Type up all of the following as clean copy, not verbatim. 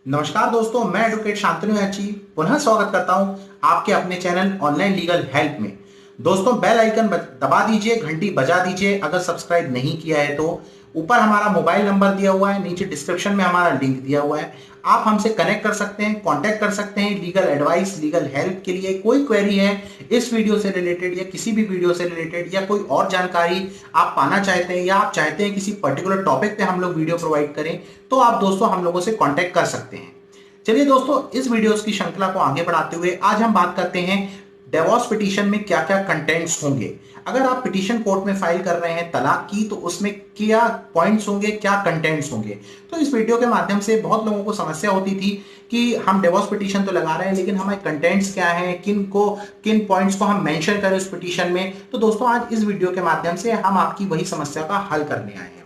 नमस्कार दोस्तों, मैं एडवोकेट शांतनु याची पुनः स्वागत करता हूं आपके अपने चैनल ऑनलाइन लीगल हेल्प में। दोस्तों, बेल आइकन दबा दीजिए, घंटी बजा दीजिए अगर सब्सक्राइब नहीं किया है तो। ऊपर हमारा मोबाइल नंबर दिया हुआ है, नीचे डिस्क्रिप्शन में हमारा लिंक दिया हुआ है। आप हमसे कनेक्ट कर सकते हैं, कांटेक्ट कर सकते हैं लीगल एडवाइस, लीगल हेल्प के लिए। कोई क्वेरी है इस वीडियो से रिलेटेड या किसी भी वीडियो से रिलेटेड, या कोई और जानकारी आप पाना चाहते हैं, या आप चाहते हैं किसी पर्टिकुलर टॉपिक पे हम लोग वीडियो प्रोवाइड करें, तो आप दोस्तों हम लोगों से कांटेक्ट कर सकते हैं। चलिए दोस्तों, इस वीडियोस की श्रृंखला को आगे बढ़ाते हुए आज हम बात करते हैं डिवोर्स पिटीशन में क्या क्या कंटेंट्स होंगे। अगर आप पिटीशन कोर्ट में फाइल कर रहे हैं तलाक की, तो उसमें क्या पॉइंट्स होंगे, क्या कंटेंट्स होंगे। तो इस वीडियो के माध्यम से बहुत लोगों को समस्या होती थी कि हम डिवोर्स पिटीशन तो लगा रहे हैं, लेकिन हमारे कंटेंट्स क्या हैं, किन पॉइंट्स को हम मेंशन करें उस पिटीशन में। तो दोस्तों, आज इस वीडियो के माध्यम से हम आपकी वही समस्या का हल करने आए हैं।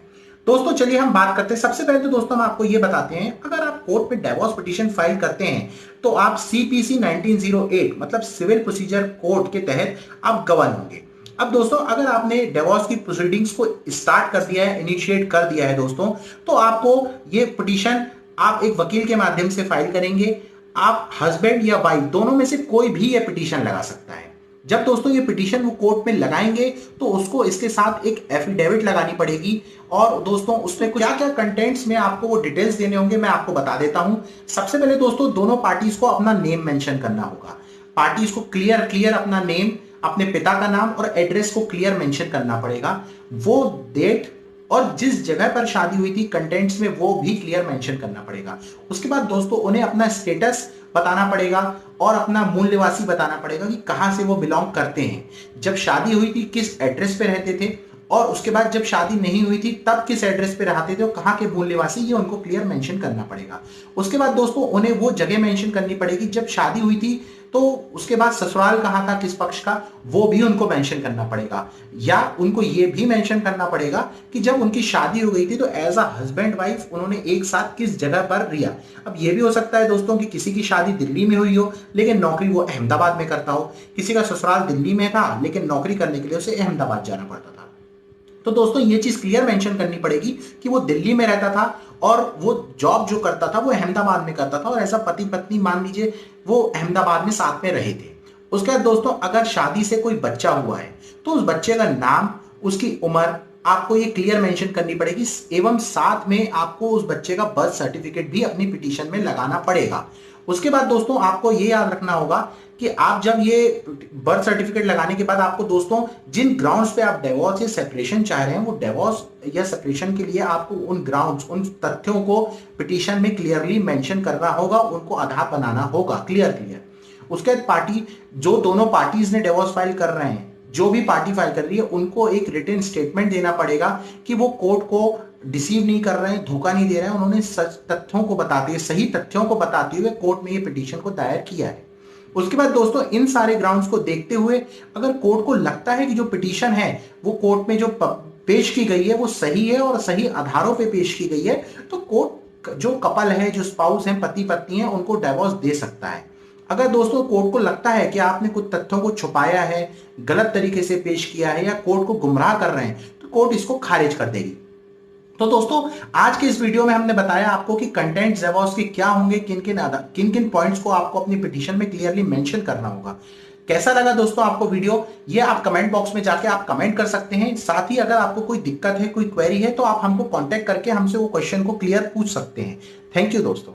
दोस्तों चलिए हम बात करते हैं। सबसे पहले तो दोस्तों हम आपको ये बताते हैं, अगर आप कोर्ट में डिवोर्स पिटीशन फाइल करते हैं तो आप सीपीसी 1908 मतलब सिविल प्रोसीजर कोड के तहत आप गवाह होंगे। अब दोस्तों, अगर आपने डिवोर्स की प्रोसीडिंग्स को स्टार्ट कर दिया है, इनिशिएट कर दिया है दोस्तों, तो आपको ये पिटीशन आप एक वकील के माध्यम से फाइल करेंगे। आप हस्बैंड या वाइफ दोनों में से कोई भी ये पिटीशन लगा सकता है। जब दोस्तों ये पिटीशन वो कोर्ट में लगाएंगे तो उसको इसके साथ एक एफिडेविट लगानी पड़ेगी, और दोस्तों उसमें क्या क्या कंटेंट्स में आपको वो डिटेल्स देने होंगे मैं आपको बता देता हूं। सबसे पहले दोस्तों, दोनों पार्टीज को अपना नेम मेंशन करना होगा। पार्टीज को क्लियर अपना नेम, अपने पिता का नाम और एड्रेस को क्लियर मेंशन करना पड़ेगा। वो डेट और जिस जगह पर शादी हुई थी कंटेंट्स में वो भी क्लियर मेंशन करना पड़ेगा। उसके बाद दोस्तों उन्हें अपना स्टेटस बताना पड़ेगा और अपना मूल निवासी बताना पड़ेगा कि कहां से वो बिलोंग करते हैं, जब शादी हुई थी किस एड्रेस पे रहते थे, और उसके बाद जब शादी नहीं हुई थी तब किस एड्रेस पे रहते थे और कहां के मूल निवासी, ये उनको क्लियर मेंशन करना पड़ेगा। उसके बाद दोस्तों उन्हें वो जगह मेंशन करनी पड़ेगी जब शादी हुई थी, तो उसके बाद ससुराल कहां था किस पक्ष का, वो भी उनको मेंशन करना पड़ेगा। या उनको ये भी मेंशन करना पड़ेगा कि जब उनकी शादी हो गई थी तो एज अ हस्बैंड वाइफ उन्होंने एक साथ किस जगह पर रिया। अब ये भी हो सकता है दोस्तों कि किसी की शादी दिल्ली में हुई हो लेकिन नौकरी वो अहमदाबाद में करता हो, किसी का ससुराल दिल्ली में था लेकिन नौकरी करने के लिए उसे अहमदाबाद जाना पड़ता था। तो दोस्तों ये चीज क्लियर मेंशन करनी पड़ेगी कि वो दिल्ली में रहता था और वो जॉब जो करता था वो अहमदाबाद में करता था, और ऐसा पति पत्नी मान लीजिए वो अहमदाबाद में साथ में रहे थे। उसके बाद दोस्तों, अगर शादी से कोई बच्चा हुआ है तो उस बच्चे का नाम, उसकी उम्र आपको ये क्लियर मेंशन करनी पड़ेगी, एवं साथ में आपको उस बच्चे का बर्थ सर्टिफिकेट भी अपनी पिटीशन में लगाना पड़ेगा। उसके बाद दोस्तों आपको ये याद रखना होगा कि आप जब ये बर्थ सर्टिफिकेट लगाने के बाद आपको दोस्तों जिन ग्राउंड्स पे आप डिवोर्स या सेपरेशन चाह रहे हैं, वो डिवोर्स या सेपरेशन के लिए आपको उन ग्राउंड्स, उन तथ्यों को पिटीशन में क्लियरली मेंशन करना होगा, उनको आधार बनाना होगा क्लियर। उसके बाद पार्टी, जो दोनों पार्टीज ने डिवोर्स फाइल कर रहे हैं, जो भी पार्टी फाइल कर रही है, उनको एक रिटन स्टेटमेंट देना पड़ेगा कि वो कोर्ट को डिसीव नहीं कर रहे हैं, धोखा नहीं दे रहे हैं, उन्होंने सच तथ्यों को बताते हुए, सही तथ्यों को बताते हुए कोर्ट में ये पिटीशन को दायर किया है। उसके बाद दोस्तों इन सारे ग्राउंड्स को देखते हुए अगर कोर्ट को लगता है कि जो पिटीशन है वो कोर्ट में जो पेश की गई है वो सही है और सही आधारों पे पेश की गई है, तो कोर्ट जो कपल है, जो स्पाउस हैं, पति पत्नी है, उनको डिवोर्स दे सकता है। अगर दोस्तों कोर्ट को लगता है कि आपने कुछ तथ्यों को छुपाया है, गलत तरीके से पेश किया है, या कोर्ट को गुमराह कर रहे हैं, तो कोर्ट इसको खारिज कर देगी। तो दोस्तों आज के इस वीडियो में हमने बताया आपको कि कंटेंट डिवोर्स के क्या होंगे, किन किन पॉइंट्स को आपको अपनी पिटीशन में क्लियरली मेंशन करना होगा। कैसा लगा दोस्तों आपको वीडियो, ये आप कमेंट बॉक्स में जाके आप कमेंट कर सकते हैं। साथ ही अगर आपको कोई दिक्कत है, कोई क्वेरी है, तो आप हमको कांटेक्ट करके हमसे वो क्वेश्चन को क्लियर पूछ सकते हैं। थैंक यू दोस्तों।